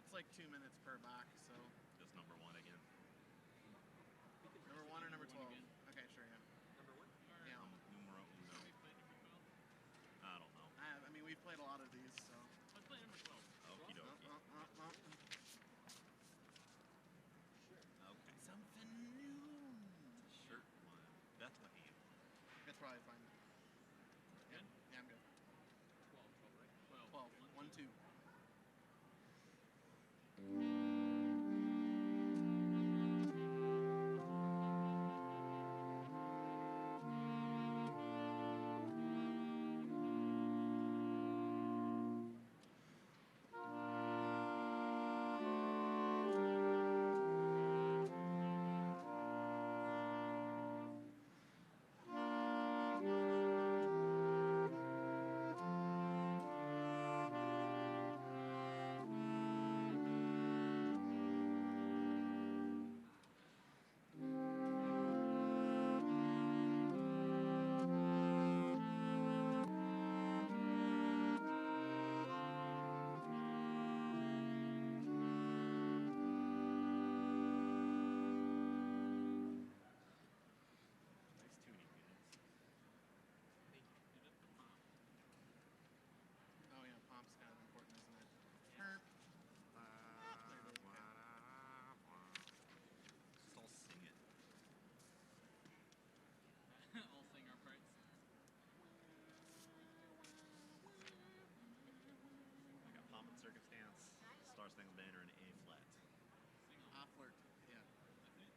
It's like 2 minutes per back, so. Just number 1 again. Number 1 or number 12? Again. Okay, sure, yeah. Number 1? Yeah. Numero uno. Have we played number 12? I don't know. I mean, we've played a lot of these, so. Let's play number 12. Okie dokie. Okay. Something new. Shirt one. Bethlehem. That's probably fine. Good? Yeah, I'm good. 12, right? 12. 1, 2. Pomp's kind of important, isn't it? Yeah. Just all sing it. All sing our parts. I got Pomp and Circumstance, Star Spangled Banner, and A flat. Sing on. Flirt, yeah. Flute.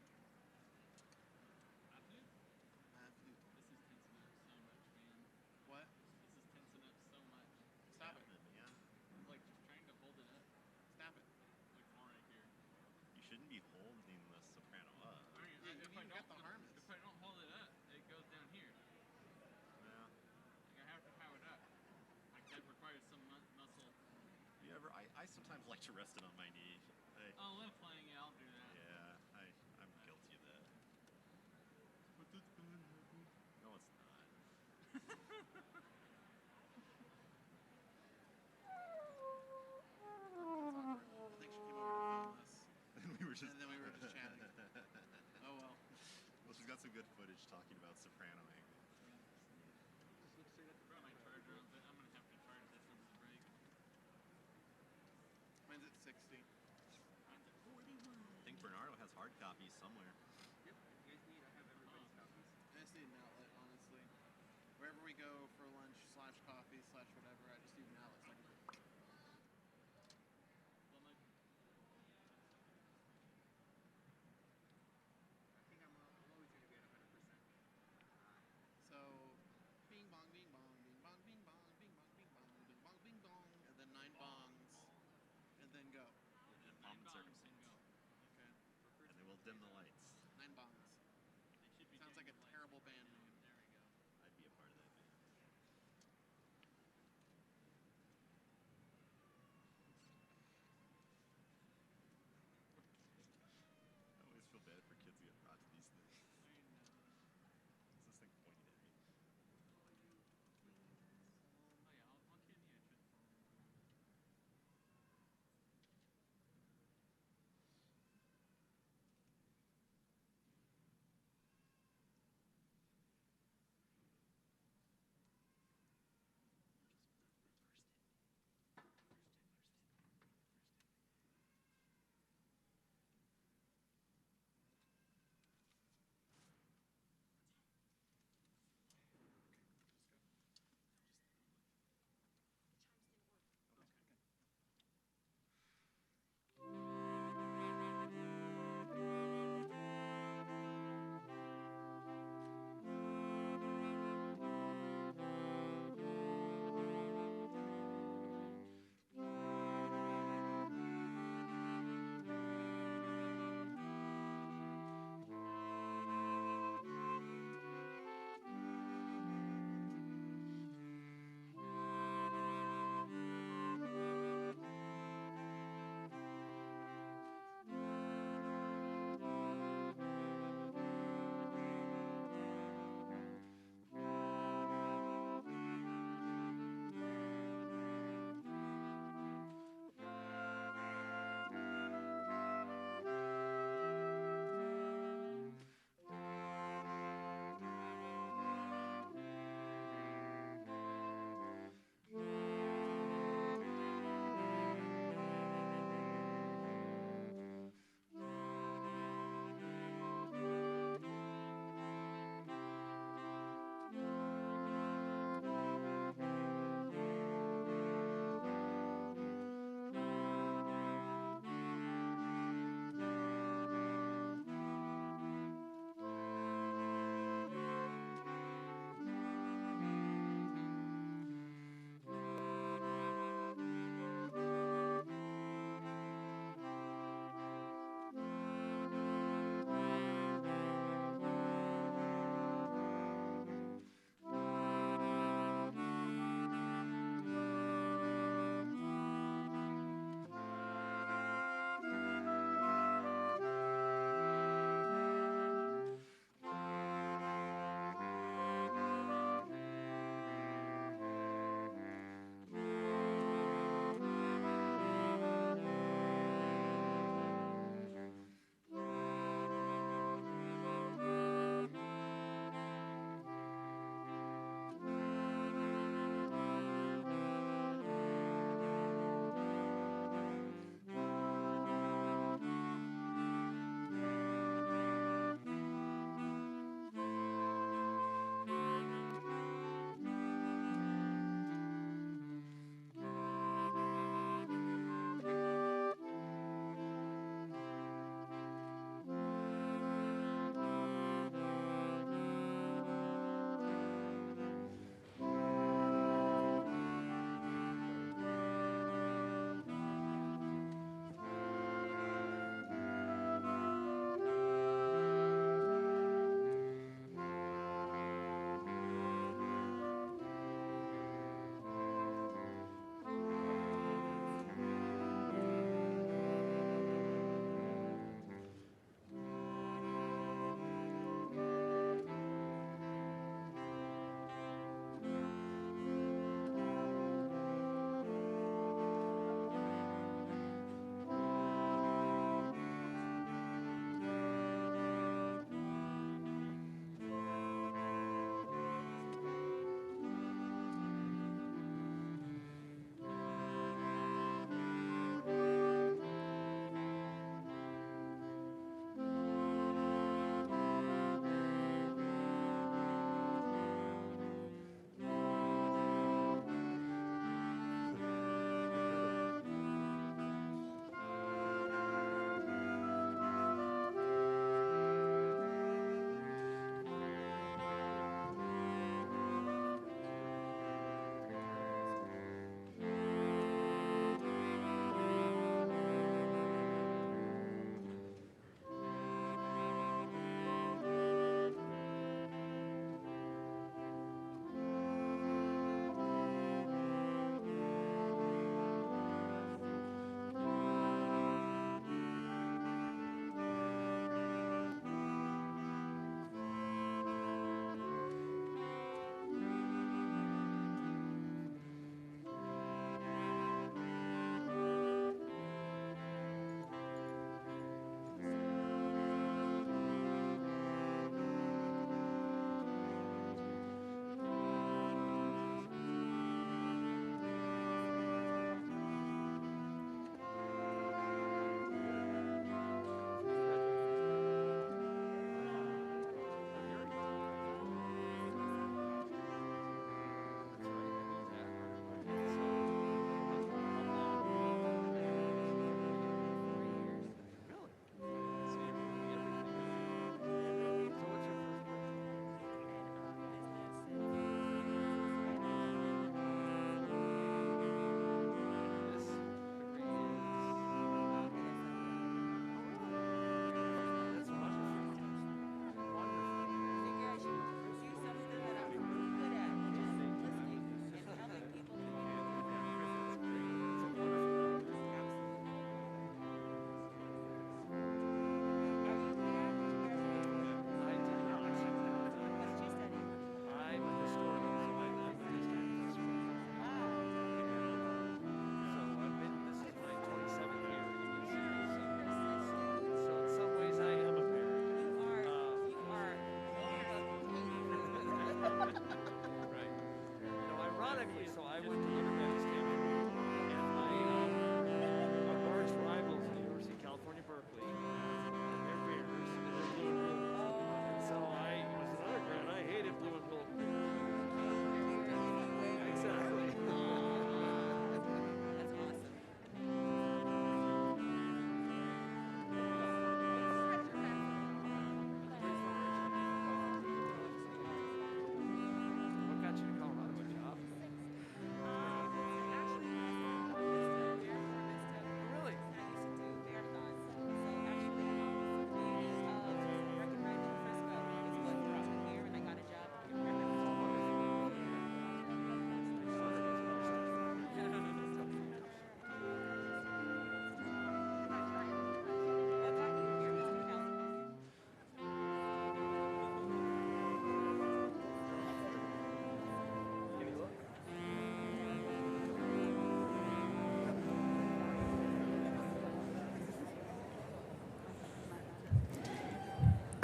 This is tensing up so much, man. What? This is tensing up so much. Stop it. Man. I'm like just trying to hold it up. Stop it. Like all right here. You shouldn't be holding the soprano up. I mean, Yeah, if I don't hold it up, it goes down here. Yeah. Like I have to have it up. Like that requires some muscle. You ever? I sometimes like to rest it on my knee. Oh, when playing, yeah, I'll do that. Yeah, I'm guilty of that. But that's fun. No, it's not. I think she came over to film us. And we were just chatting. Oh well. Well, she's got some good footage talking about sopranoing. Just look straight at the front. My charger on, but I'm gonna have to charge this over the break. Mine's at 60. Mine's at 41. I think Bernardo has hard copies somewhere. Yep. You guys need. I have everybody's copies. I just need an outlet, honestly. Wherever we go for lunch / coffee / whatever, I just need an outlet. So I can... Well, I think I'm always going to be at 100%. So, bing bong, bing bong, bing bong, bing bong, bing bong, bing bong, bing bong, bing bong, and then 9 bongs, and then go. And Pomp and Circumstance. Okay. And then we'll dim the lights. 9 bongs. They should be Sounds like a terrible band name. There we go. I'd be a part of that band. I always feel bad for kids who get brought to these things. What's this thing pointing at me? Oh yeah, I'll cue the entrance.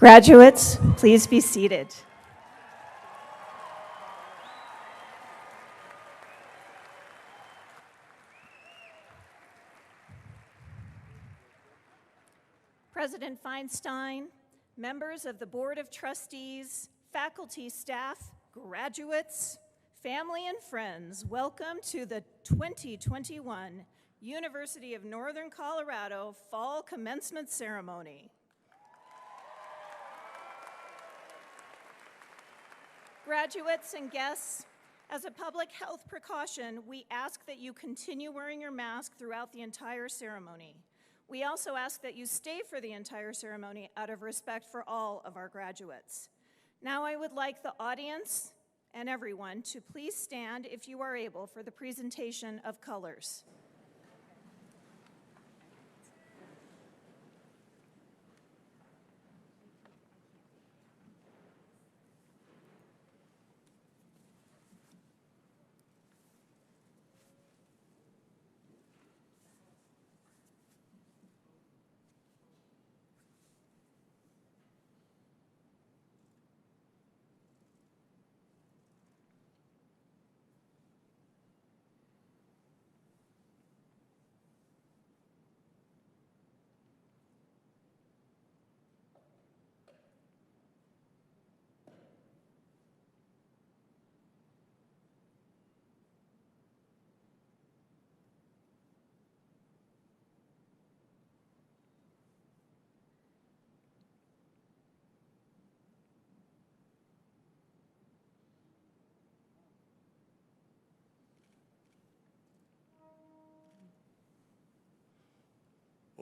Graduates, please be seated. President Feinstein, members of the Board of Trustees, faculty, staff, graduates, family, and friends, welcome to the 2021 University of Northern Colorado Fall Commencement Ceremony. Graduates and guests, as a public health precaution, we ask that you continue wearing your mask throughout the entire ceremony. We also ask that you stay for the entire ceremony out of respect for all of our graduates. Now I would like the audience and everyone to please stand if you are able for the presentation of colors.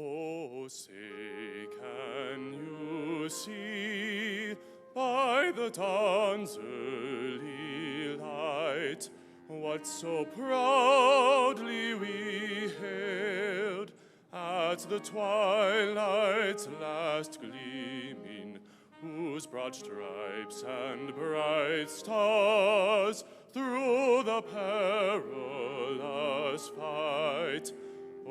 Oh, say, can you see by the dawn's early light what so proudly we hailed at the twilight's last gleaming, whose broad stripes and bright stars through the perilous fight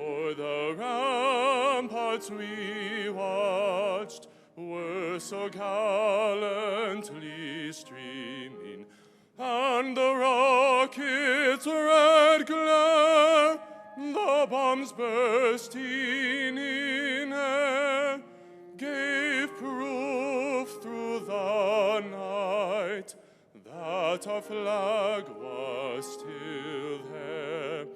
o'er the ramparts we watched were so gallantly streaming, and the rocket's red glare, the bombs bursting in air, gave proof through the night that our flag was still there.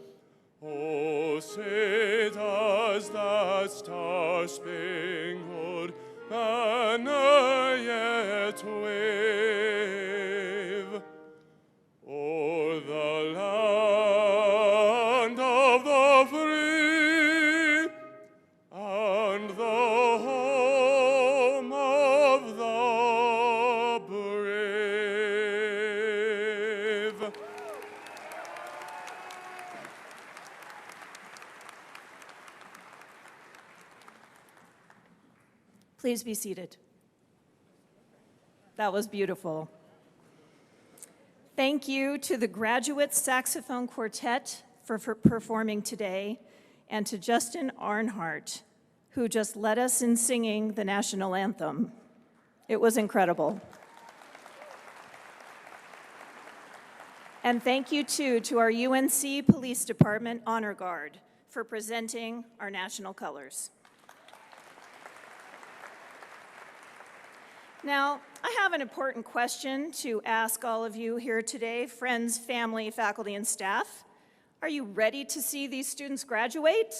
Oh, say does that star-spangled banner yet wave o'er the land of the free and the home of the brave? Please be seated. That was beautiful. Thank you to the Graduate Saxophone Quartet for performing today, and to Justin Arnhart, who just led us in singing the national anthem. It was incredible. And thank you, too, to our UNC Police Department Honor Guard for presenting our national colors. Now, I have an important question to ask all of you here today, friends, family, faculty, and staff. Are you ready to see these students graduate?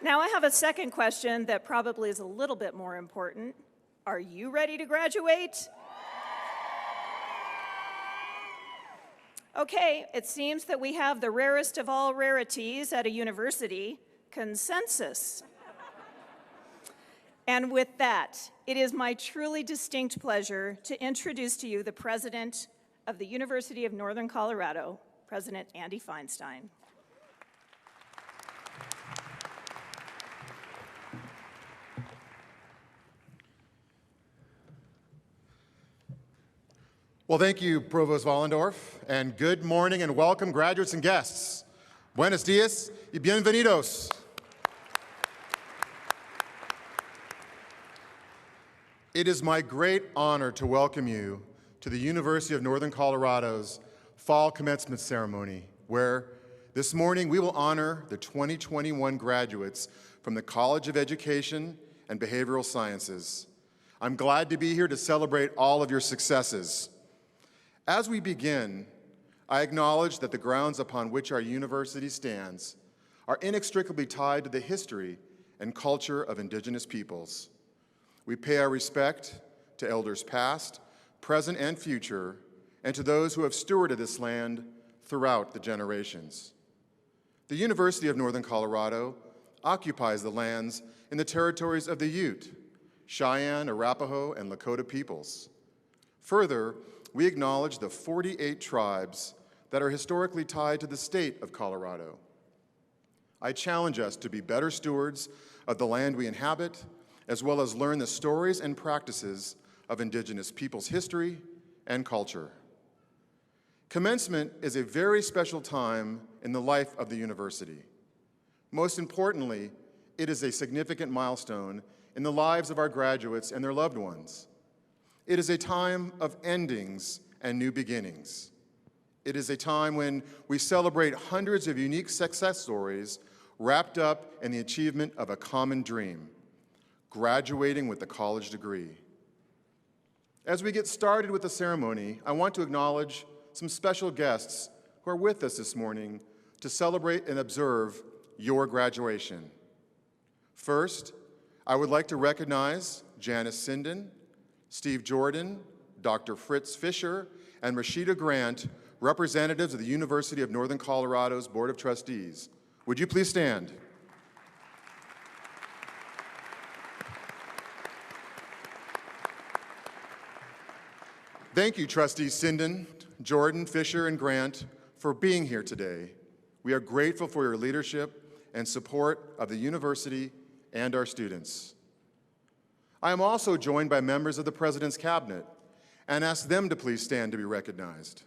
Now, I have a second question that probably is a little bit more important. Are you ready to graduate? Okay, it seems that we have the rarest of all rarities at a university, consensus. And with that, it is my truly distinct pleasure to introduce to you the President of the University of Northern Colorado, President Andy Feinstein. Well, thank you, Provost Wallendorf, and good morning and welcome, graduates and guests. Buenos dias y bienvenidos. It is my great honor to welcome you to the University of Northern Colorado's Fall Commencement Ceremony, where this morning we will honor the 2021 graduates from the College of Education and Behavioral Sciences. I'm glad to be here to celebrate all of your successes. As we begin, I acknowledge that the grounds upon which our university stands are inextricably tied to the history and culture of Indigenous peoples. We pay our respect to elders past, present, and future, and to those who have stewarded this land throughout the generations. The University of Northern Colorado occupies the lands in the territories of the Ute, Cheyenne, Arapaho, and Lakota peoples. Further, we acknowledge the 48 tribes that are historically tied to the state of Colorado. I challenge us to be better stewards of the land we inhabit, as well as learn the stories and practices of Indigenous peoples' history and culture. Commencement is a very special time in the life of the university. Most importantly, it is a significant milestone in the lives of our graduates and their loved ones. It is a time of endings and new beginnings. It is a time when we celebrate hundreds of unique success stories wrapped up in the achievement of a common dream: graduating with a college degree. As we get started with the ceremony, I want to acknowledge some special guests who are with us this morning to celebrate and observe your graduation. First, I would like to recognize Janice Sinden, Steve Jordan, Dr. Fritz Fisher, and Rashida Grant, representatives of the University of Northern Colorado's Board of Trustees. Would you please stand? Thank you, Trustees Sinden, Jordan, Fisher, and Grant, for being here today. We are grateful for your leadership and support of the university and our students. I am also joined by members of the President's Cabinet and ask them to please stand to be recognized.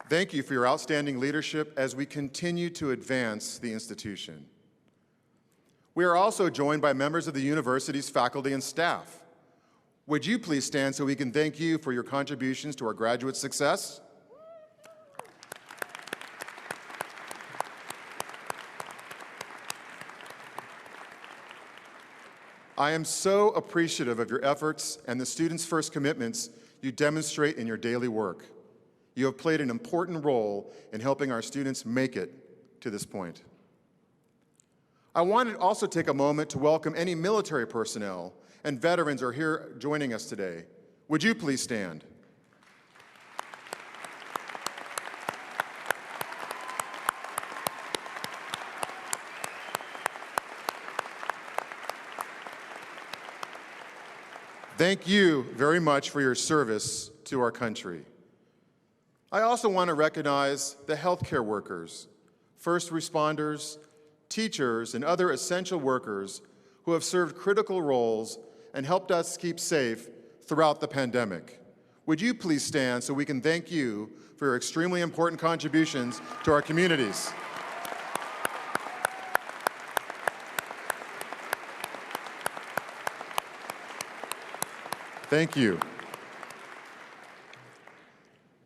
Thank you for your outstanding leadership as we continue to advance the institution. We are also joined by members of the university's faculty and staff. Would you please stand so we can thank you for your contributions to our graduate success? I am so appreciative of your efforts and the students' first commitments you demonstrate in your daily work. You have played an important role in helping our students make it to this point. I want to also take a moment to welcome any military personnel and veterans who are here joining us today. Would you please stand? Thank you very much for your service to our country. I also want to recognize the healthcare workers, first responders, teachers, and other essential workers who have served critical roles and helped us keep safe throughout the pandemic. Would you please stand so we can thank you for your extremely important contributions to our communities? Thank you.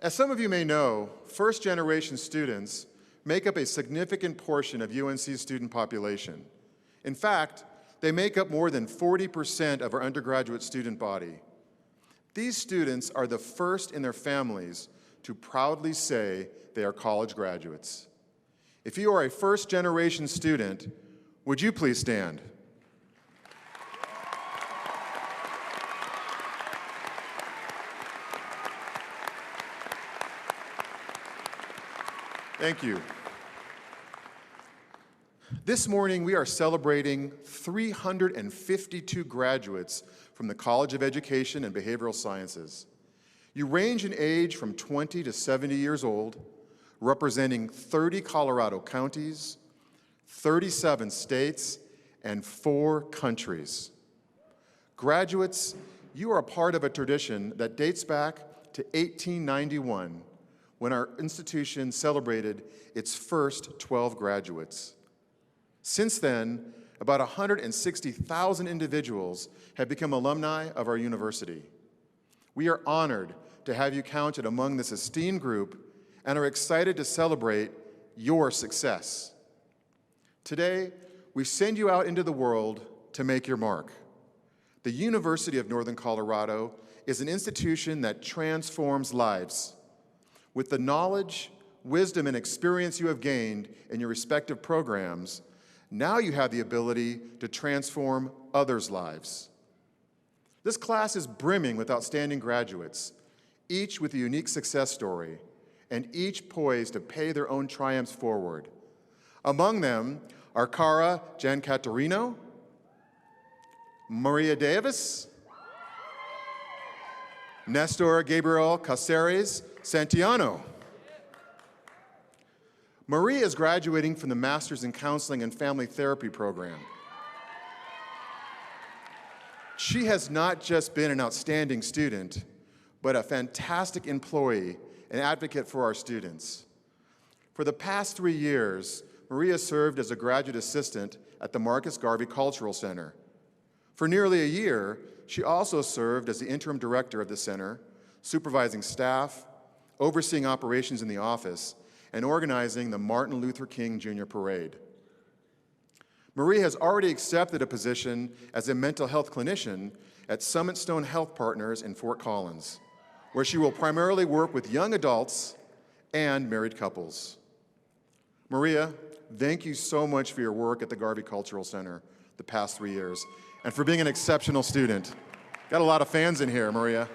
As some of you may know, first-generation students make up a significant portion of UNC's student population. In fact, they make up more than 40% of our undergraduate student body. These students are the first in their families to proudly say they are college graduates. If you are a first-generation student, would you please stand? Thank you. This morning, we are celebrating 352 graduates from the College of Education and Behavioral Sciences. You range in age from 20 to 70 years old, representing 30 Colorado counties, 37 states, and 4 countries. Graduates, you are a part of a tradition that dates back to 1891, when our institution celebrated its first 12 graduates. Since then, about 160,000 individuals have become alumni of our university. We are honored to have you counted among this esteemed group and are excited to celebrate your success. Today, we send you out into the world to make your mark. The University of Northern Colorado is an institution that transforms lives. With the knowledge, wisdom, and experience you have gained in your respective programs, now you have the ability to transform others' lives. This class is brimming with outstanding graduates, each with a unique success story, and each poised to pay their own triumphs forward. Among them are Cara Giancaterino, Maria Davis, Nestor Gabriel Caceres Santiano. Maria is graduating from the Master's in Counseling and Family Therapy program. She has not just been an outstanding student, but a fantastic employee and advocate for our students. For the past 3 years, Maria served as a graduate assistant at the Marcus Garvey Cultural Center. For nearly a year, she also served as the interim director of the center, supervising staff, overseeing operations in the office, and organizing the Martin Luther King Jr. Parade. Maria has already accepted a position as a mental health clinician at Summit Stone Health Partners in Fort Collins, where she will primarily work with young adults and married couples. Maria, thank you so much for your work at the Garvey Cultural Center the past 3 years, and for being an exceptional student. Got a lot of fans in here, Maria.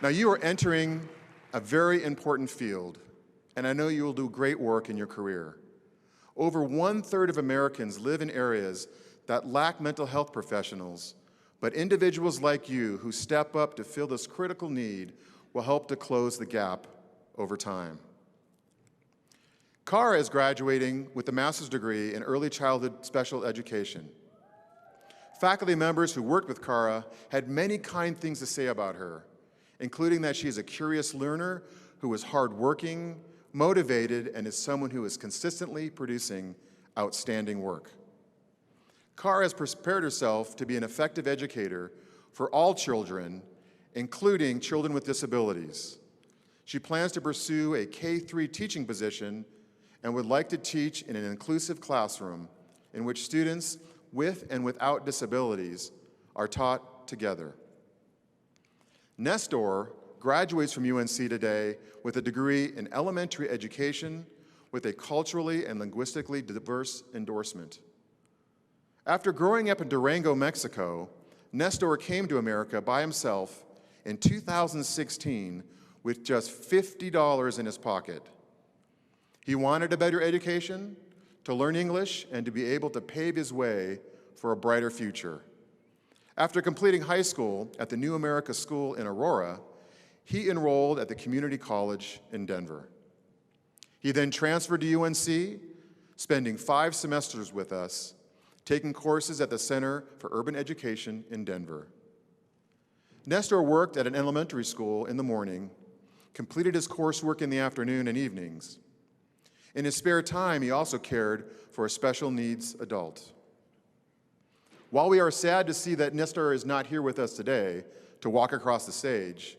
Now, you are entering a very important field, and I know you will do great work in your career. Over 1/3 of Americans live in areas that lack mental health professionals, but individuals like you who step up to fill this critical need will help to close the gap over time. Cara is graduating with a master's degree in early childhood special education. Faculty members who worked with Cara had many kind things to say about her, including that she is a curious learner who is hardworking, motivated, and is someone who is consistently producing outstanding work. Cara has prepared herself to be an effective educator for all children, including children with disabilities. She plans to pursue a K-3 teaching position and would like to teach in an inclusive classroom in which students with and without disabilities are taught together. Nestor graduates from UNC today with a degree in elementary education with a culturally and linguistically diverse endorsement. After growing up in Durango, Mexico, Nestor came to America by himself in 2016 with just $50 in his pocket. He wanted a better education, to learn English, and to be able to pave his way for a brighter future. After completing high school at the New America School in Aurora, he enrolled at the community college in Denver. He then transferred to UNC, spending 5 semesters with us, taking courses at the Center for Urban Education in Denver. Nestor worked at an elementary school in the morning, completed his coursework in the afternoon and evenings. In his spare time, he also cared for a special needs adult. While we are sad to see that Nestor is not here with us today to walk across the stage,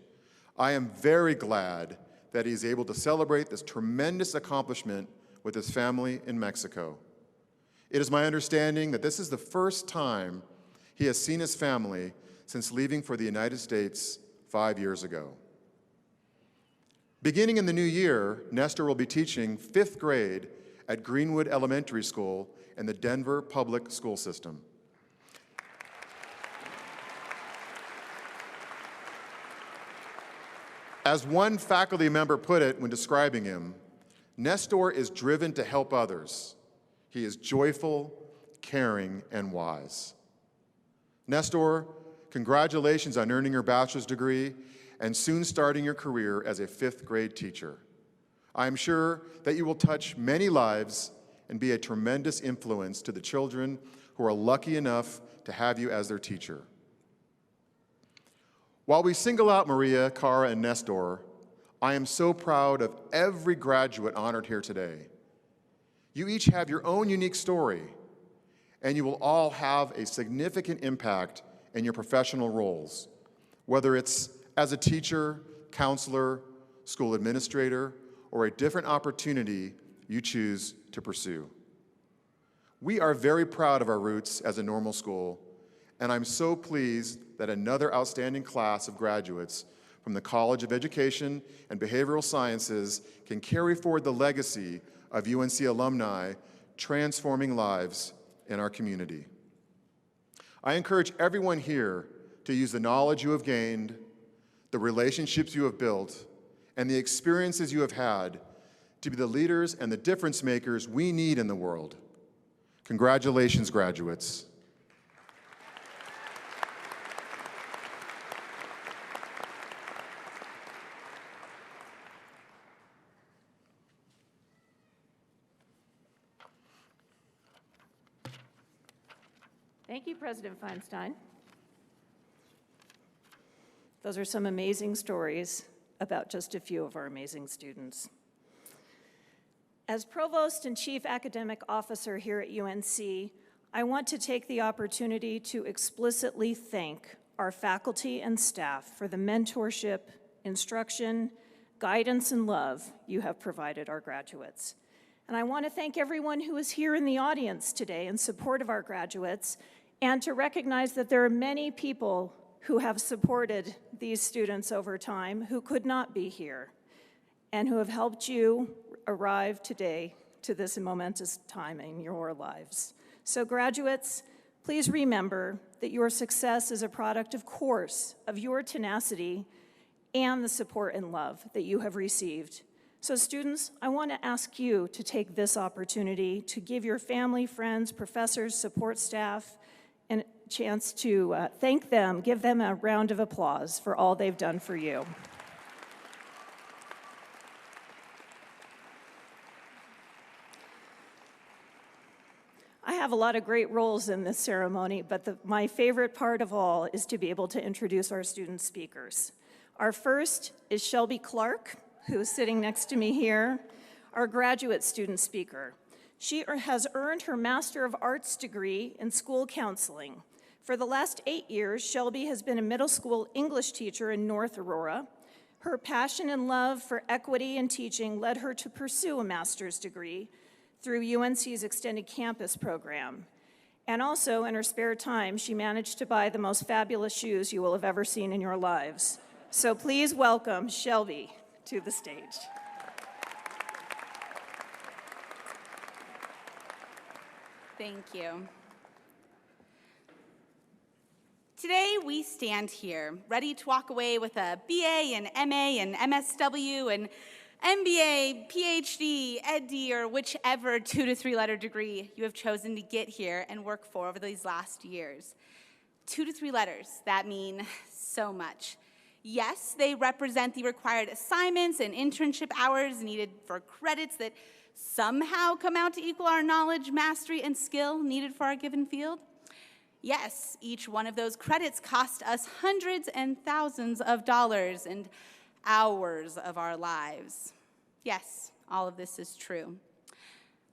I am very glad that he's able to celebrate this tremendous accomplishment with his family in Mexico. It is my understanding that this is the first time he has seen his family since leaving for the United States 5 years ago. Beginning in the new year, Nestor will be teaching 5th grade at Greenwood Elementary School in the Denver public school system. As one faculty member put it when describing him, Nestor is driven to help others. He is joyful, caring, and wise. Nestor, congratulations on earning your bachelor's degree and soon starting your career as a 5th grade teacher. I am sure that you will touch many lives and be a tremendous influence to the children who are lucky enough to have you as their teacher. While we single out Maria, Cara, and Nestor, I am so proud of every graduate honored here today. You each have your own unique story, and you will all have a significant impact in your professional roles, whether it's as a teacher, counselor, school administrator, or a different opportunity you choose to pursue. We are very proud of our roots as a normal school, and I'm so pleased that another outstanding class of graduates from the College of Education and Behavioral Sciences can carry forward the legacy of UNC alumni transforming lives in our community. I encourage everyone here to use the knowledge you have gained, the relationships you have built, and the experiences you have had to be the leaders and the difference makers we need in the world. Congratulations, graduates. Thank you, President Feinstein. Those are some amazing stories about just a few of our amazing students. As Provost and Chief Academic Officer here at UNC, I want to take the opportunity to explicitly thank our faculty and staff for the mentorship, instruction, guidance, and love you have provided our graduates. And I want to thank everyone who is here in the audience today in support of our graduates, and to recognize that there are many people who have supported these students over time who could not be here and who have helped you arrive today to this momentous time in your lives. So graduates, please remember that your success is a product, of course, of your tenacity and the support and love that you have received. So students, I want to ask you to take this opportunity to give your family, friends, professors, support staff, a chance to thank them, give them a round of applause for all they've done for you. I have a lot of great roles in this ceremony, but my favorite part of all is to be able to introduce our student speakers. Our first is Shelby Clark, who is sitting next to me here, our graduate student speaker. She has earned her Master of Arts degree in school counseling. For the last 8 years, Shelby has been a middle school English teacher in North Aurora. Her passion and love for equity and teaching led her to pursue a master's degree through UNC's Extended Campus program. And also, in her spare time, she managed to buy the most fabulous shoes you will have ever seen in your lives. So please welcome Shelby to the stage. Thank you. Today we stand here, ready to walk away with a BA and MA and MSW and MBA, PhD, EdD, or whichever 2 to 3 letter degree you have chosen to get here and work for over these last years. 2 to 3 letters, that mean so much. Yes, they represent the required assignments and internship hours needed for credits that somehow come out to equal our knowledge, mastery, and skill needed for our given field. Yes, each one of those credits cost us hundreds and thousands of dollars and hours of our lives. Yes, all of this is true.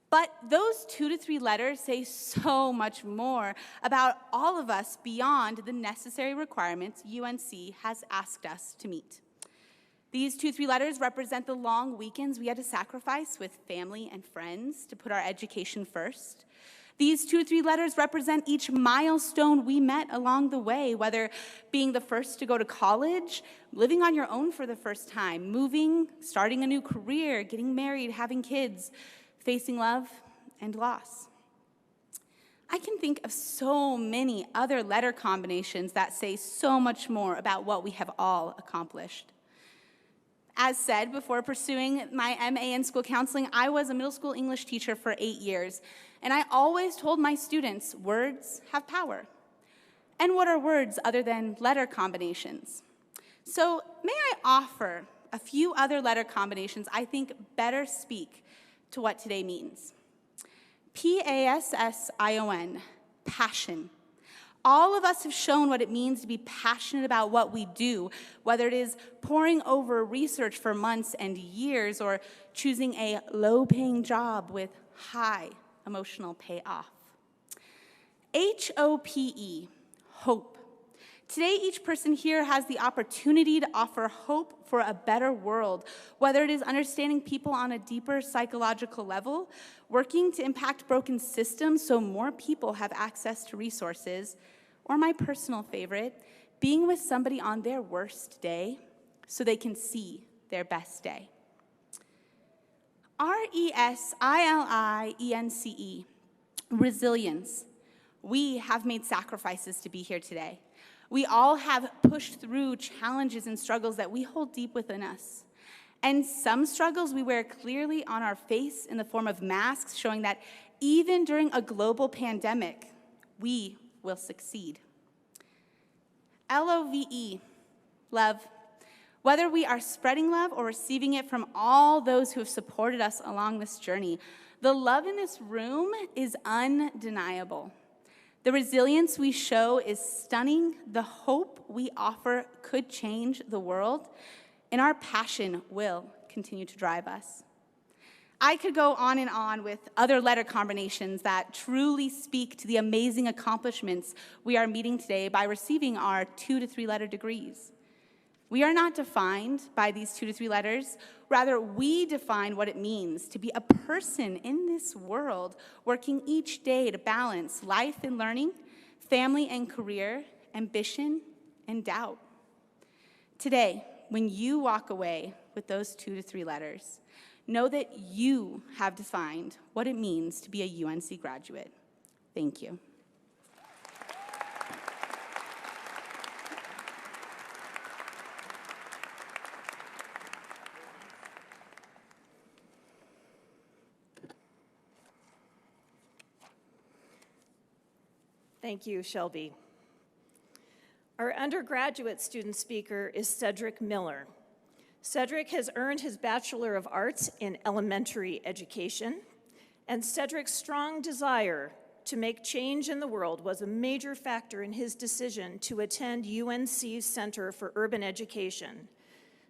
But those 2 to 3 letters say so much more about all of us beyond the necessary requirements UNC has asked us to meet. These 2 to 3 letters represent the long weekends we had to sacrifice with family and friends to put our education first. These 2 to 3 letters represent each milestone we met along the way, whether being the first to go to college, living on your own for the first time, moving, starting a new career, getting married, having kids, facing love and loss. I can think of so many other letter combinations that say so much more about what we have all accomplished. As said, before pursuing my MA in school counseling, I was a middle school English teacher for 8 years, and I always told my students, words have power. And what are words other than letter combinations? So may I offer a few other letter combinations I think better speak to what today means. PASSION, passion. All of us have shown what it means to be passionate about what we do, whether it is poring over research for months and years or choosing a low-paying job with high emotional payoff. HOPE, hope. Today, each person here has the opportunity to offer hope for a better world, whether it is understanding people on a deeper psychological level, working to impact broken systems so more people have access to resources, or my personal favorite, being with somebody on their worst day so they can see their best day. RESILIENCE, resilience. We have made sacrifices to be here today. We all have pushed through challenges and struggles that we hold deep within us. And some struggles we wear clearly on our face in the form of masks, showing that even during a global pandemic, we will succeed. LOVE, love. Whether we are spreading love or receiving it from all those who have supported us along this journey, the love in this room is undeniable. The resilience we show is stunning. The hope we offer could change the world, and our passion will continue to drive us. I could go on with other letter combinations that truly speak to the amazing accomplishments we are meeting today by receiving our 2 to 3 letter degrees. We are not defined by these 2 to 3 letters. Rather, we define what it means to be a person in this world, working each day to balance life and learning, family and career, ambition and doubt. Today, when you walk away with those 2 to 3 letters, know that you have defined what it means to be a UNC graduate. Thank you. Thank you, Shelby. Our undergraduate student speaker is Cedric Miller. Cedric has earned his Bachelor of Arts in Elementary Education, and Cedric's strong desire to make change in the world was a major factor in his decision to attend UNC's Center for Urban Education.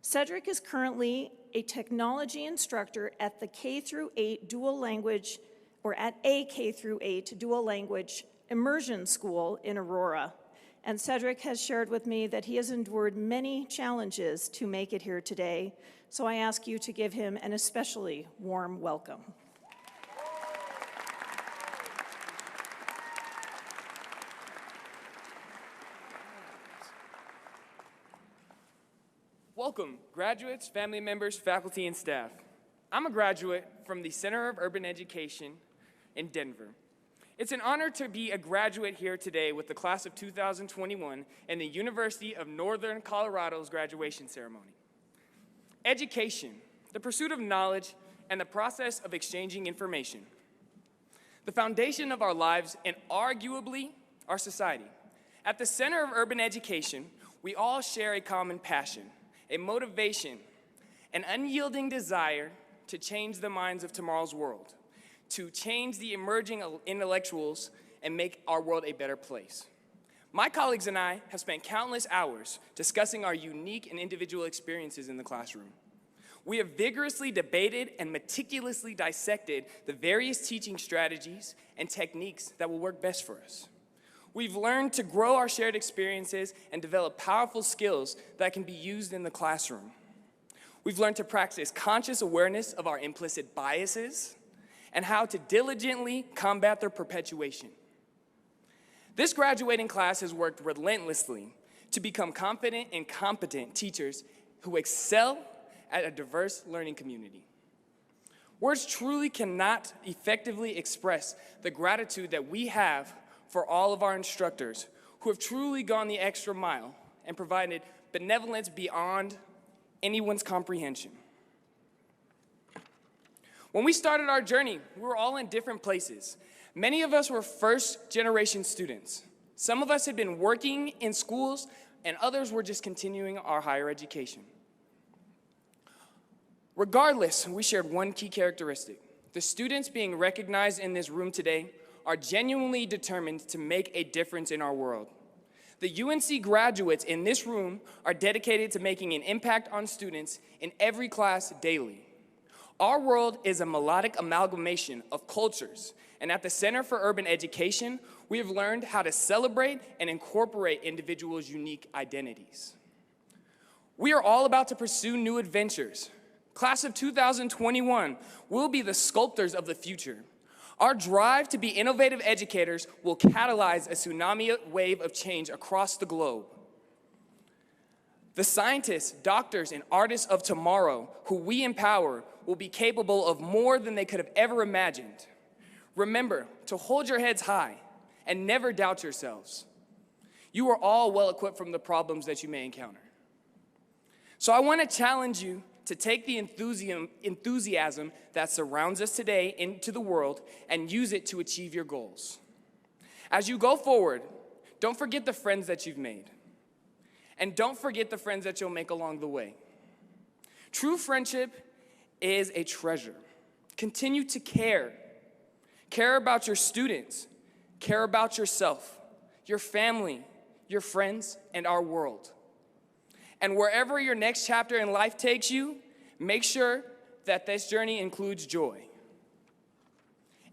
Cedric is currently a technology instructor at the K-8 dual language, or at a K-8 dual language immersion school in Aurora. And Cedric has shared with me that he has endured many challenges to make it here today, so I ask you to give him an especially warm welcome. Welcome, graduates, family members, faculty, and staff. I'm a graduate from the Center of Urban Education in Denver. It's an honor to be a graduate here today with the class of 2021 and the University of Northern Colorado's graduation ceremony. Education, the pursuit of knowledge, and the process of exchanging information. The foundation of our lives and arguably our society. At the Center of Urban Education, we all share a common passion, a motivation, an unyielding desire to change the minds of tomorrow's world, to change the emerging intellectuals and make our world a better place. My colleagues and I have spent countless hours discussing our unique and individual experiences in the classroom. We have vigorously debated and meticulously dissected the various teaching strategies and techniques that will work best for us. We've learned to grow our shared experiences and develop powerful skills that can be used in the classroom. We've learned to practice conscious awareness of our implicit biases and how to diligently combat their perpetuation. This graduating class has worked relentlessly to become confident and competent teachers who excel at a diverse learning community. Words truly cannot effectively express the gratitude that we have for all of our instructors who have truly gone the extra mile and provided benevolence beyond anyone's comprehension. When we started our journey, we were all in different places. Many of us were first-generation students. Some of us had been working in schools, and others were just continuing our higher education. Regardless, we shared one key characteristic. The students being recognized in this room today are genuinely determined to make a difference in our world. The UNC graduates in this room are dedicated to making an impact on students in every class daily. Our world is a melodic amalgamation of cultures, and at the Center for Urban Education, we have learned how to celebrate and incorporate individuals' unique identities. We are all about to pursue new adventures. Class of 2021 will be the sculptors of the future. Our drive to be innovative educators will catalyze a tsunami wave of change across the globe. The scientists, doctors, and artists of tomorrow who we empower will be capable of more than they could have ever imagined. Remember to hold your heads high and never doubt yourselves. You are all well equipped from the problems that you may encounter. So I want to challenge you to take the enthusiasm that surrounds us today into the world and use it to achieve your goals. As you go forward, don't forget the friends that you've made. And don't forget the friends that you'll make along the way. True friendship is a treasure. Continue to care. Care about your students. Care about yourself, your family, your friends, and our world. And wherever your next chapter in life takes you, make sure that this journey includes joy.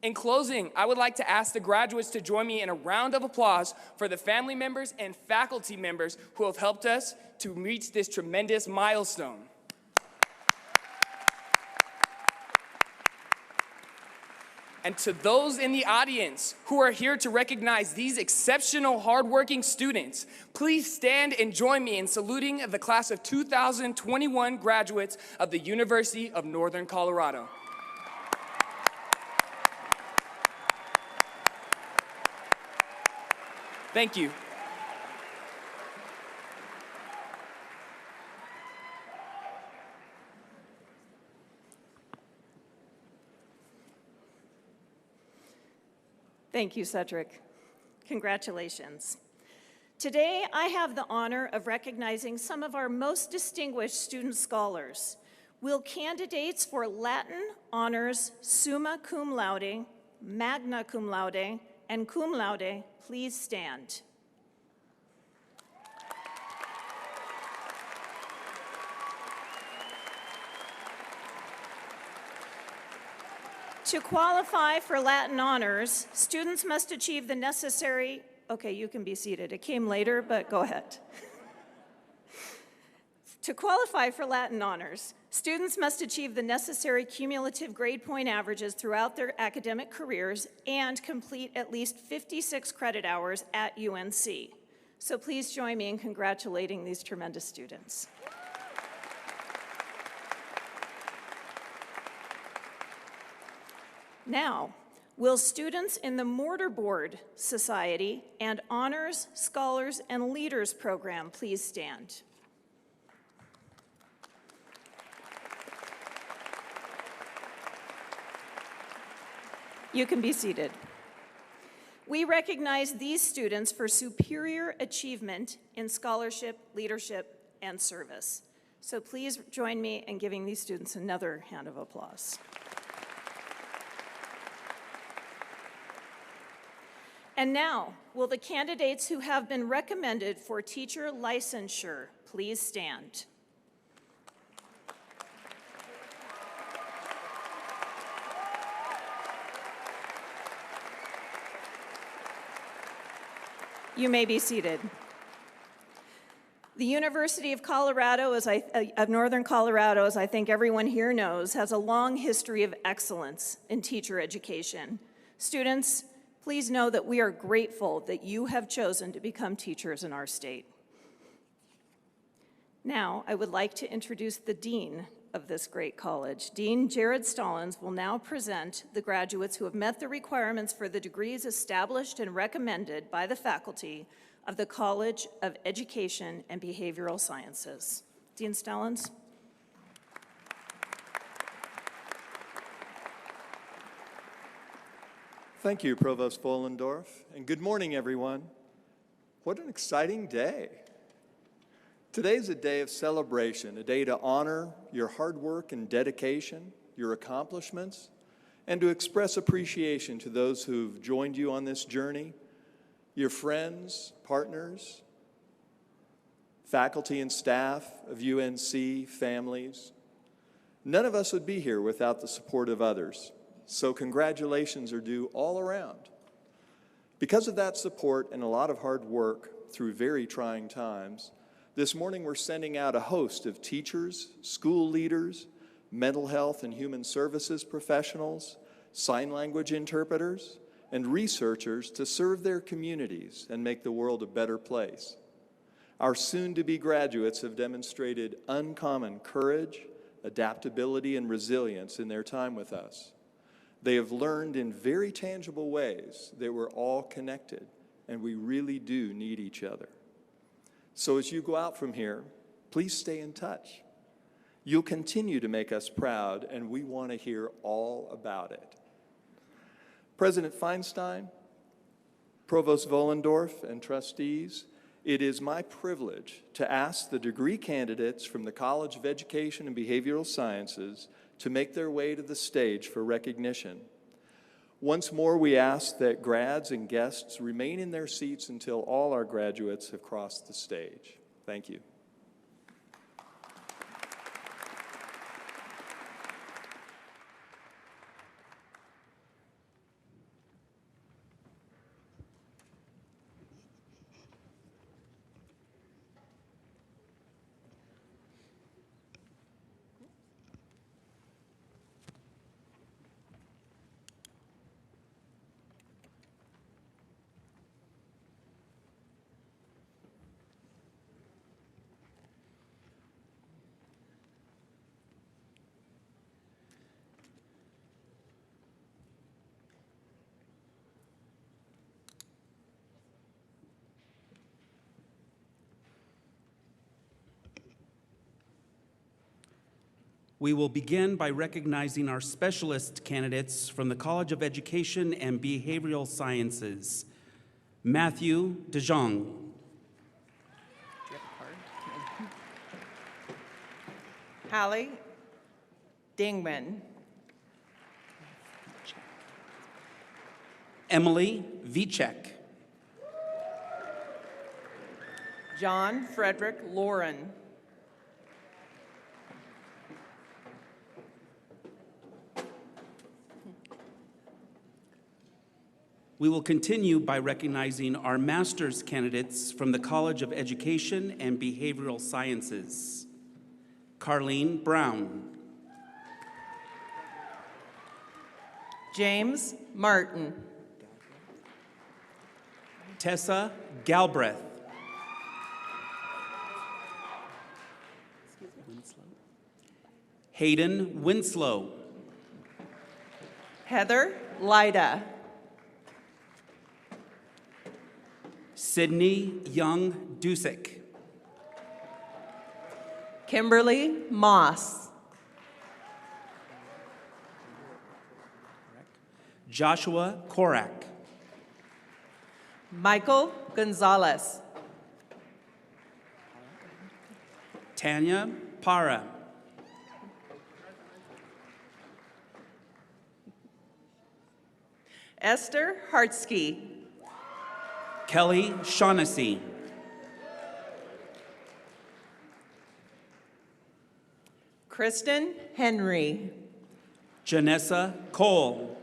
In closing, I would like to ask the graduates to join me in a round of applause for the family members and faculty members who have helped us to reach this tremendous milestone. And to those in the audience who are here to recognize these exceptional, hardworking students, please stand and join me in saluting the class of 2021 graduates of the University of Northern Colorado. Thank you. Thank you, Cedric. Congratulations. Today, I have the honor of recognizing some of our most distinguished student scholars. Will candidates for Latin honors summa cum laude, magna cum laude, and cum laude please stand? To qualify for Latin honors, students must achieve the necessary, okay, you can be seated. It came later, but go ahead. To qualify for Latin honors, students must achieve the necessary cumulative grade point averages throughout their academic careers and complete at least 56 credit hours at UNC. So please join me in congratulating these tremendous students. Now, will students in the Mortarboard Society and Honors, Scholars, and Leaders program please stand? You can be seated. We recognize these students for superior achievement in scholarship, leadership, and service. So please join me in giving these students another hand of applause. And now, will the candidates who have been recommended for teacher licensure please stand? You may be seated. The University of Colorado, of Northern Colorado, as I think everyone here knows, has a long history of excellence in teacher education. Students, please know that we are grateful that you have chosen to become teachers in our state. Now, I would like to introduce the dean of this great college. Dean Jared Stallings will now present the graduates who have met the requirements for the degrees established and recommended by the faculty of the College of Education and Behavioral Sciences. Dean Stallings. Thank you, Provost Vollendorf, and good morning, everyone. What an exciting day. Today is a day of celebration, a day to honor your hard work and dedication, your accomplishments, and to express appreciation to those who've joined you on this journey, your friends, partners, faculty and staff of UNC, families. None of us would be here without the support of others, so congratulations are due all around. Because of that support and a lot of hard work through very trying times, this morning we're sending out a host of teachers, school leaders, mental health and human services professionals, sign language interpreters, and researchers to serve their communities and make the world a better place. Our soon-to-be graduates have demonstrated uncommon courage, adaptability, and resilience in their time with us. They have learned in very tangible ways that we're all connected and we really do need each other. So as you go out from here, please stay in touch. You'll continue to make us proud, and we want to hear all about it. President Feinstein, Provost Vollendorf, and trustees, it is my privilege to ask the degree candidates from the College of Education and Behavioral Sciences to make their way to the stage for recognition. Once more, we ask that grads and guests remain in their seats until all our graduates have crossed the stage. Thank you. We will begin by recognizing our specialist candidates from the College of Education and Behavioral Sciences. Matthew DeJong. Do you have a card? Hallie Dingman. Emily Vichek. John Frederick Lauren. We will continue by recognizing our master's candidates from the College of Education and Behavioral Sciences. Carlene Brown. James Martin. Tessa Galbraith. Hayden Winslow. Heather Lyda. Sydney Young Dusick. Kimberly Moss. Joshua Korak. Michael Gonzalez. Tanya Para. Esther Hartsky. Kelly Shaughnessy. Kristen Henry. Janessa Cole.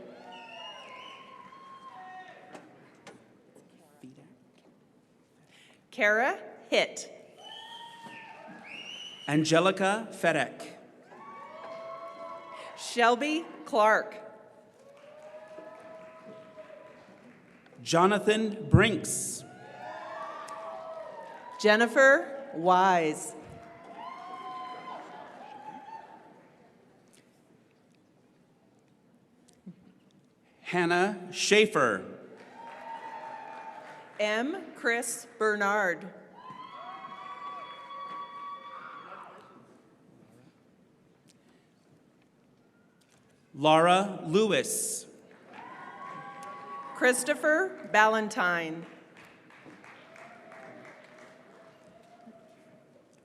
Kara Hitt. Angelica Fedek. Shelby Clark. Jonathan Brinks. Jennifer Wise. Hannah Schaefer. M. Chris Bernard. Laura Lewis. Christopher Ballantyne.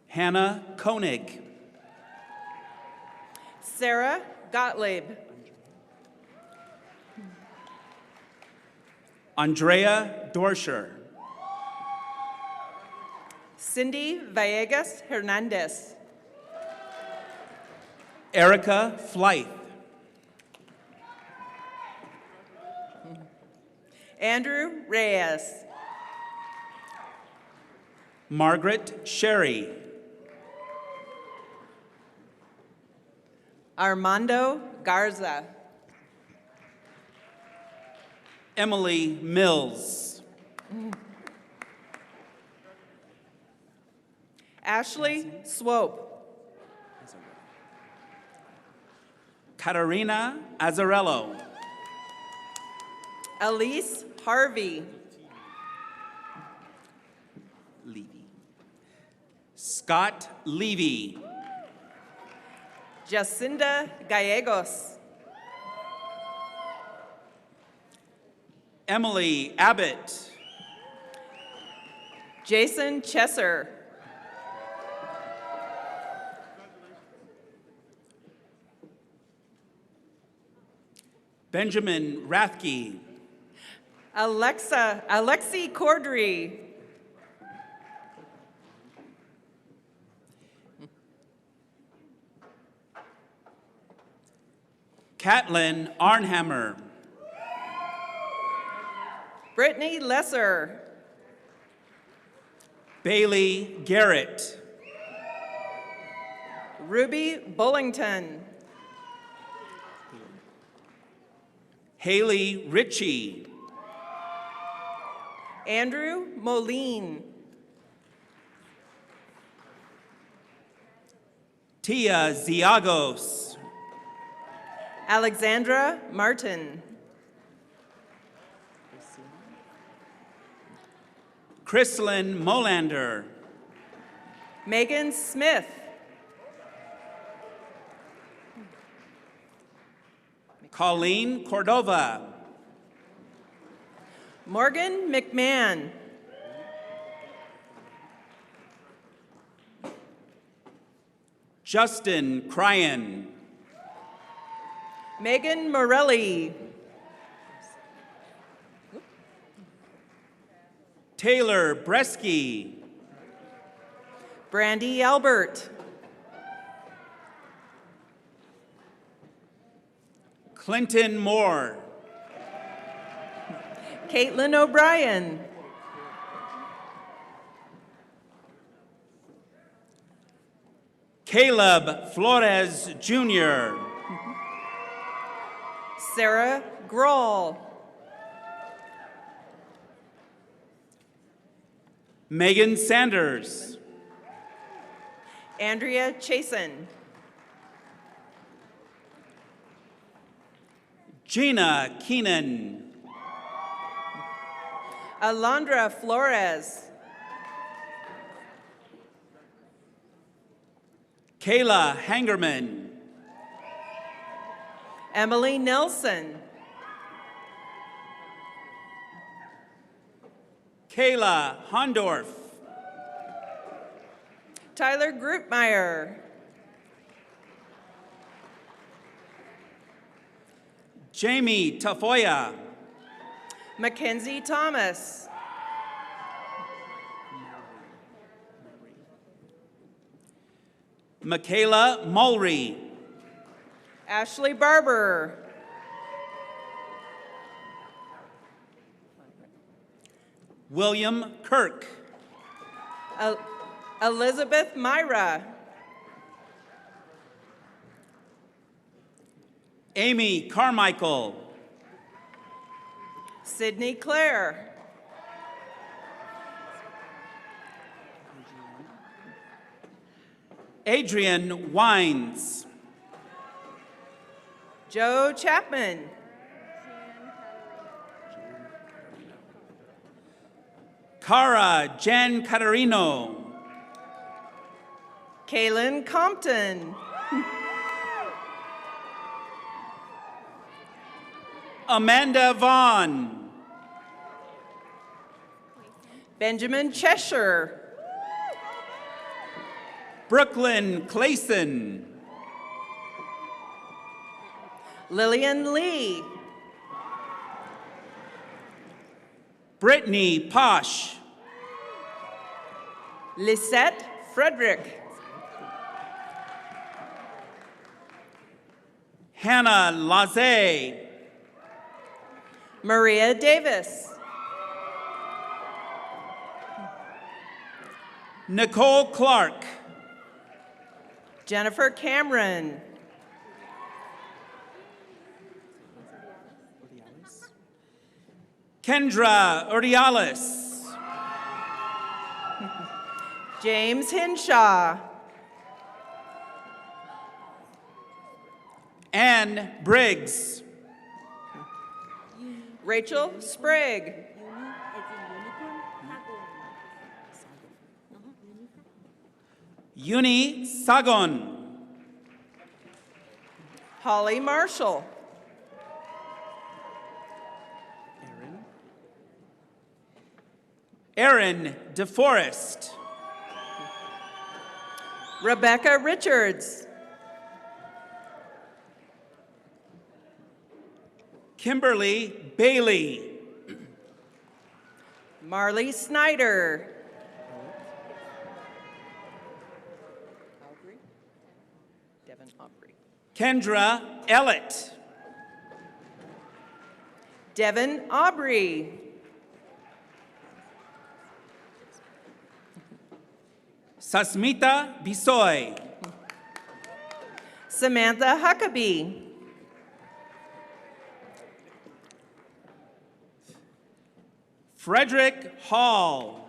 Hannah Koenig. Sarah Gottlieb. Andrea Dorscher. Cindy Villegas Hernandez. Erica Flythe. Andrew Reyes. Margaret Sherry. Armando Garza. Emily Mills. Ashley Swope. Katarina Azzarello. Elise Harvey. Levy. Scott Levy. Jacinda Gallegos. Emily Abbott. Jason Chesser. Benjamin Rathke. Alexi Cordry. Catlin Arnhammer. Brittany Lesser. Bailey Garrett. Ruby Bullington. Haley Ritchie. Andrew Moline. Tia Ziagos. Alexandra Martin. Chrislyn Molander. Megan Smith. Colleen Cordova. Morgan McMahon. Justin Cryan. Megan Morelli. Taylor Bresky. Brandy Albert. Clinton Moore. Caitlin O'Brien. Caleb Flores Jr. Sarah Grohl. Megan Sanders. Andrea Chasen. Gina Keenan. Alondra Flores. Kayla Hangerman. Emily Nelson. Kayla Hondorf. Tyler Groupmeyer. Jamie Tafoya. Mackenzie Thomas. Michaela Mulry. Ashley Barber. William Kirk. Elizabeth Myra. Amy Carmichael. Sydney Clare. Adrian Wines. Joe Chapman. Cara Jan Catarino. Kaylin Compton. Amanda Vaughn. Benjamin Cheshire. Brooklyn Clayson. Lillian Lee. Brittany Posh. Lisette Frederick. Hannah Laze. Maria Davis. Nicole Clark. Jennifer Cameron. Kendra Uriales. James Hinshaw. Ann Briggs. Rachel Sprague. Uni Sagon. Holly Marshall. Erin DeForest. Rebecca Richards. Kimberly Bailey. Marley Snyder. Devin Aubrey. Kendra Ellett. Devin Aubrey. Sasmita Bisoy. Samantha Huckabee. Frederick Hall.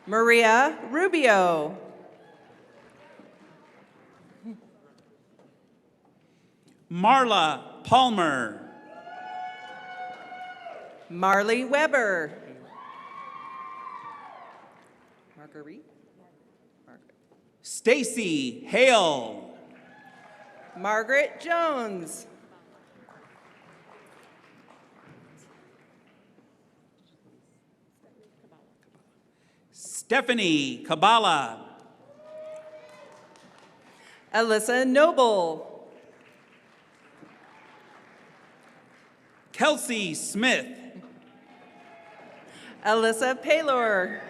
Maria Rubio. Marla Palmer. Marley Weber. Marguerite. Stacy Hale. Margaret Jones. Stephanie Kabala. Alyssa Noble. Kelsey Smith. Alyssa Paylor.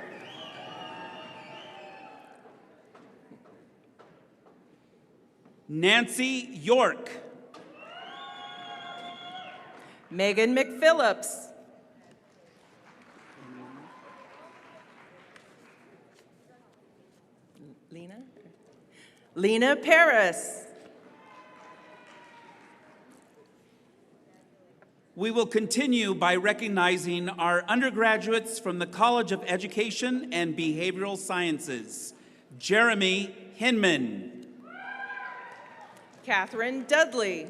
Nancy York. Megan McPhillips. Lena Paris. We will continue by recognizing our undergraduates from the College of Education and Behavioral Sciences. Jeremy Hinman. Catherine Dudley.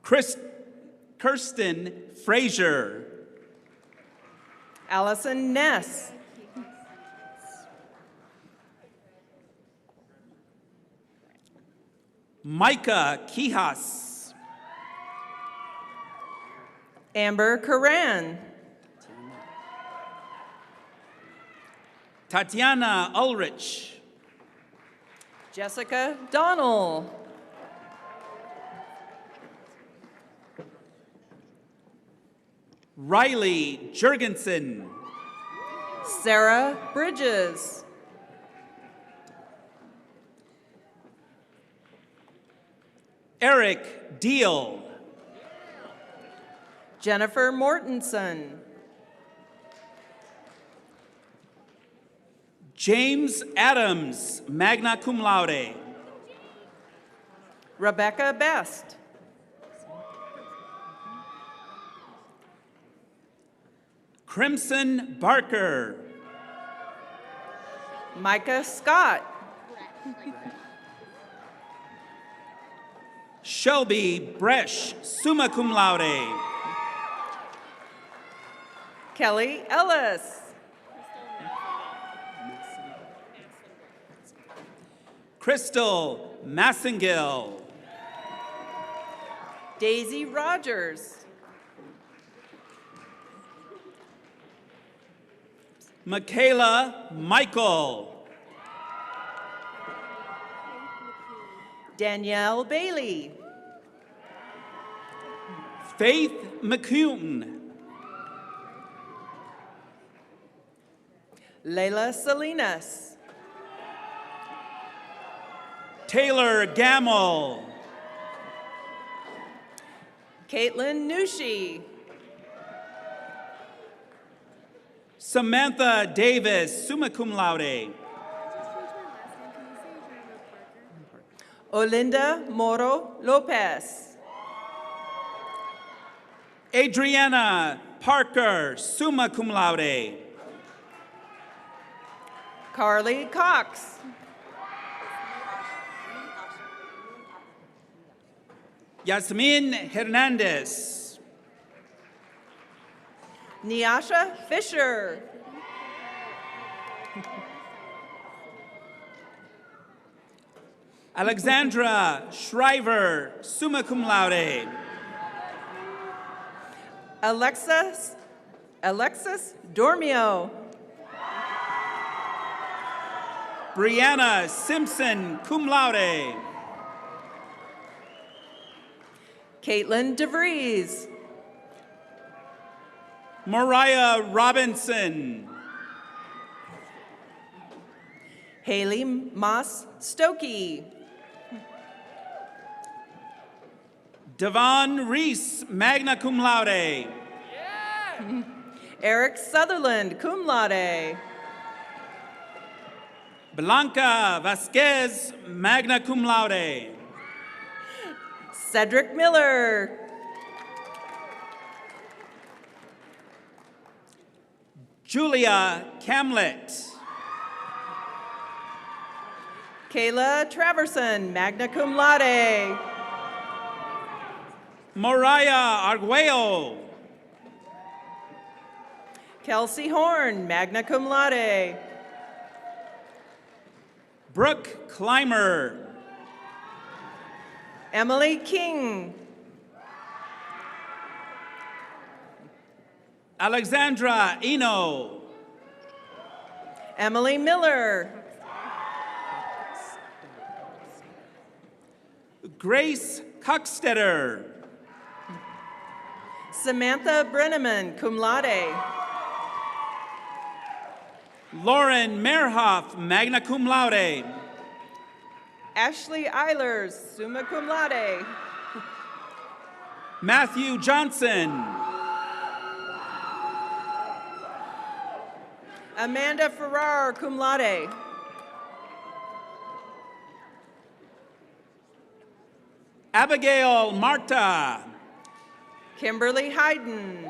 Kirsten Frazier. Allison Ness. Micah Kihas. Amber Karan. Tatiana Ulrich. Jessica Donnell. Riley Jurgensen. Sarah Bridges. Eric Deal. Jennifer Mortensen. James Adams, magna cum laude. Rebecca Best. Crimson Barker. Micah Scott. Shelby Bresch, summa cum laude. Kelly Ellis. Crystal Massengill. Daisy Rogers. Michaela Michael. Danielle Bailey. Faith McCune. Layla Salinas. Taylor Gamble. Caitlin Nushi. Samantha Davis, summa cum laude. Olinda Moro Lopez. Adriana Parker, summa cum laude. Carly Cox. Yasmin Hernandez. Nyasha Fisher. Alexandra Shriver, summa cum laude. Alexis Dormio. Brianna Simpson, cum laude. Caitlin DeVries. Mariah Robinson. Haley Moss Stokey. Devon Reese, magna cum laude. Eric Sutherland, cum laude. Blanca Vasquez, magna cum laude. Cedric Miller. Julia Camlet. Kayla Traverson, magna cum laude. Mariah Arguello. Kelsey Horn, magna cum laude. Brooke Clymer. Emily King. Alexandra Eno. Emily Miller. Grace Cockstetter. Samantha Brenneman, cum laude. Lauren Merhoff, magna cum laude. Ashley Eilers, summa cum laude. Matthew Johnson. Amanda Farrar, cum laude. Abigail Marta. Kimberly Hayden.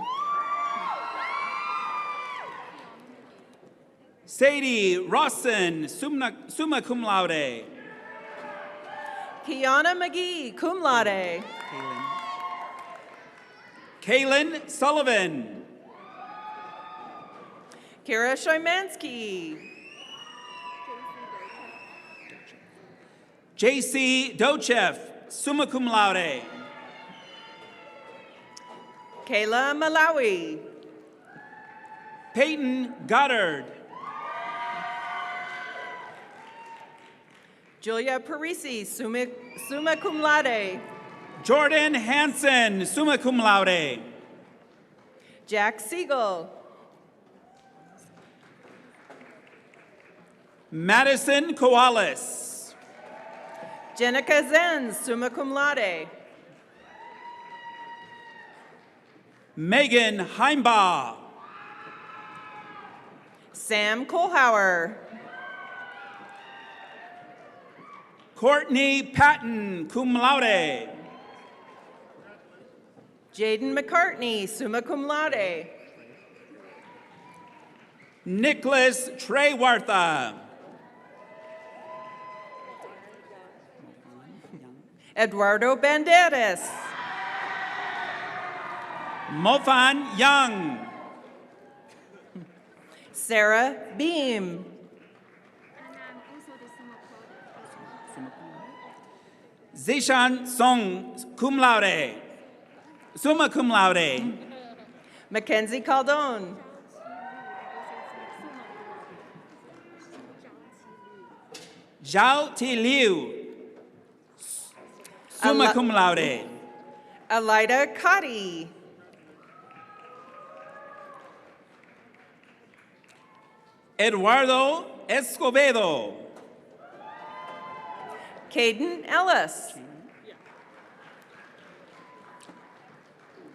Sadie Rawson, summa cum laude. Kiana McGee, cum laude. Kaylin Sullivan. Kara Szymanski. J.C. Dochev, summa cum laude. Kayla Malawi. Peyton Goddard. Julia Parisi, summa cum laude. Jordan Hansen, summa cum laude. Jack Siegel. Madison Koalis. Jenica Zenz, summa cum laude. Megan Heimbaugh. Sam Kohlhauer. Courtney Patton, cum laude. Jaden McCartney, summa cum laude. Nicholas Trewartha. Eduardo Banderas. Mofan Young. Sarah Beam. Zishan Song, cum laude. Summa cum laude. Mackenzie Caldone. Zhao Ti Liu, summa cum laude. Elida Cotty. Eduardo Escobedo. Caden Ellis.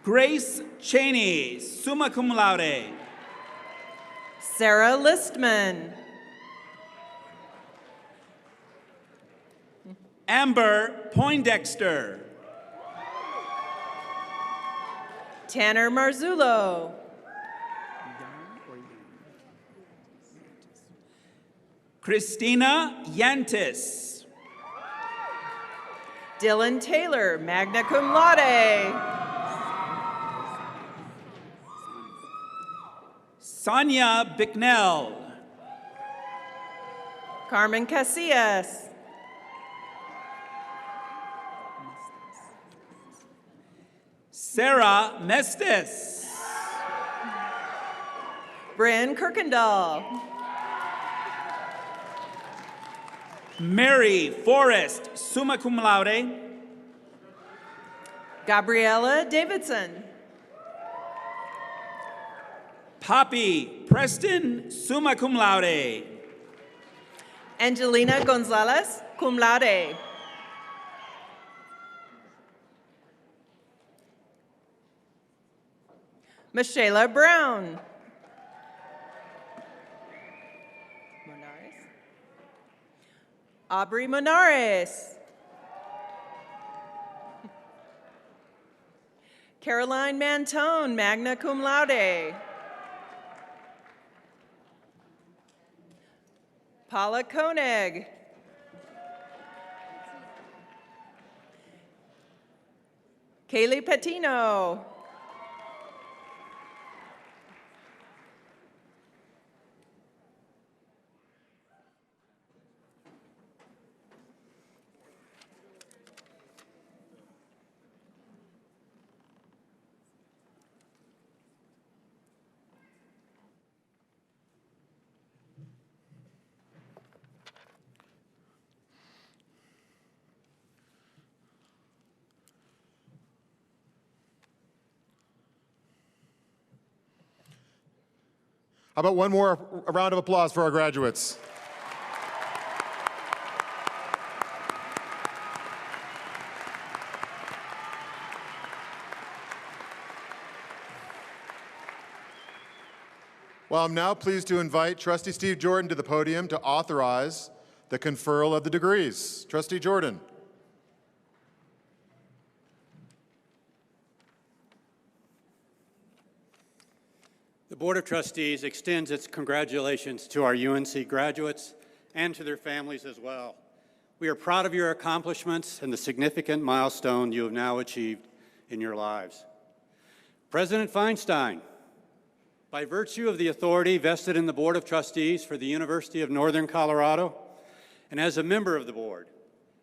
Grace Cheney, summa cum laude. Sarah Listman. Amber Poindexter. Tanner Marzullo. Christina Yantis. Dylan Taylor, magna cum laude. Sonia Bicknell. Carmen Casillas. Sarah Mestis. Bryn Kirkendall. Mary Forrest, summa cum laude. Gabriella Davidson. Poppy Preston, summa cum laude. Angelina Gonzalez, cum laude. Michela Brown. Aubrey Monares. Caroline Mantone, magna cum laude. Paula Koenig. Kaylee Patino. How about one more round of applause for our graduates? Well, I'm now pleased to invite Trustee Steve Jordan to the podium to authorize the conferral of the degrees. Trustee Jordan. The Board of Trustees extends its congratulations to our UNC graduates and to their families as well. We are proud of your accomplishments and the significant milestone you have now achieved in your lives. President Feinstein, by virtue of the authority vested in the Board of Trustees for the University of Northern Colorado, and as a member of the board,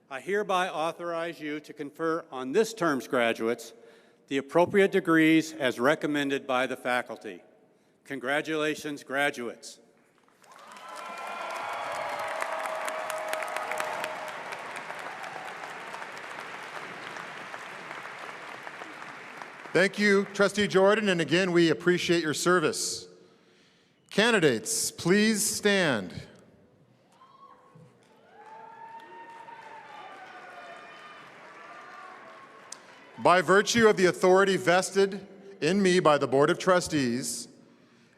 I hereby authorize you to confer on this term's graduates the appropriate degrees as recommended by the faculty. Congratulations, graduates. Thank you, Trustee Jordan, and again, we appreciate your service. Candidates, please stand. By virtue of the authority vested in me by the Board of Trustees,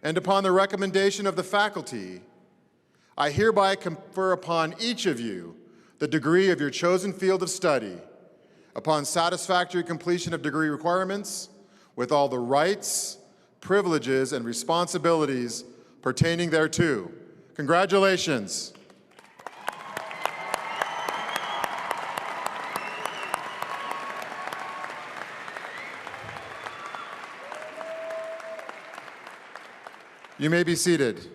and upon the recommendation of the faculty, I hereby confer upon each of you the degree of your chosen field of study, upon satisfactory completion of degree requirements, with all the rights, privileges, and responsibilities pertaining thereto. Congratulations. You may be seated.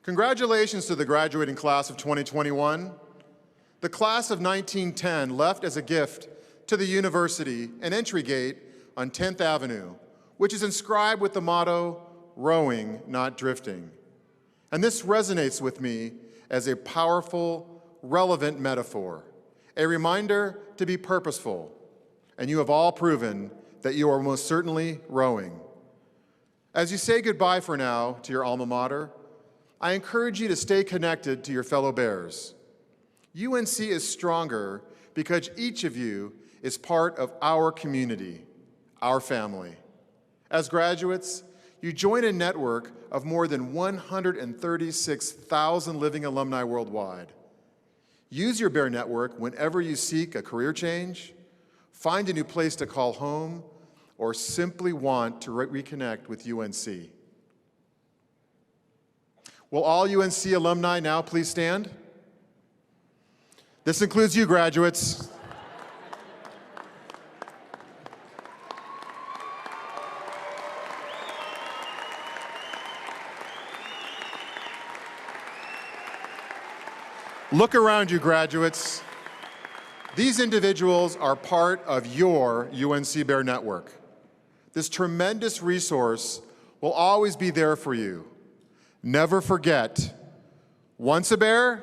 Congratulations to the graduating class of 2021. The class of 1910 left as a gift to the university an entry gate on 10th Avenue, which is inscribed with the motto, "Rowing, not drifting." And this resonates with me as a powerful relevant metaphor, a reminder to be purposeful, and you have all proven that you are most certainly rowing. As you say goodbye for now to your alma mater, I encourage you to stay connected to your fellow Bears. UNC is stronger because each of you is part of our community, our family. As graduates, you join a network of more than 136,000 living alumni worldwide. Use your Bear network whenever you seek a career change, find a new place to call home, or simply want to reconnect with UNC. Will all UNC alumni now please stand? This includes you, graduates. Look around you, graduates. These individuals are part of your UNC Bear network. This tremendous resource will always be there for you. Never forget, once a Bear?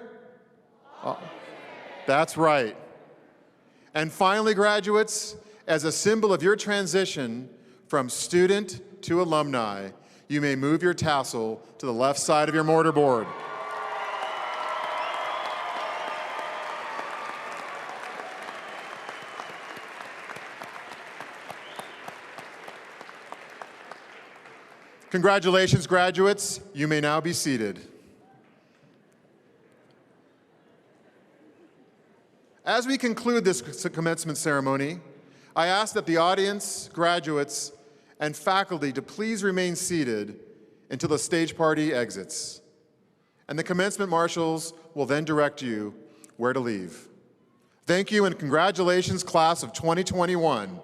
That's right. And finally, graduates, as a symbol of your transition from student to alumni, you may move your tassel to the left side of your mortarboard. Congratulations, graduates. You may now be seated. As we conclude this commencement ceremony, I ask that the audience, graduates, and faculty to please remain seated until the stage party exits. And the commencement marshals will then direct you where to leave. Thank you and congratulations, class of 2021.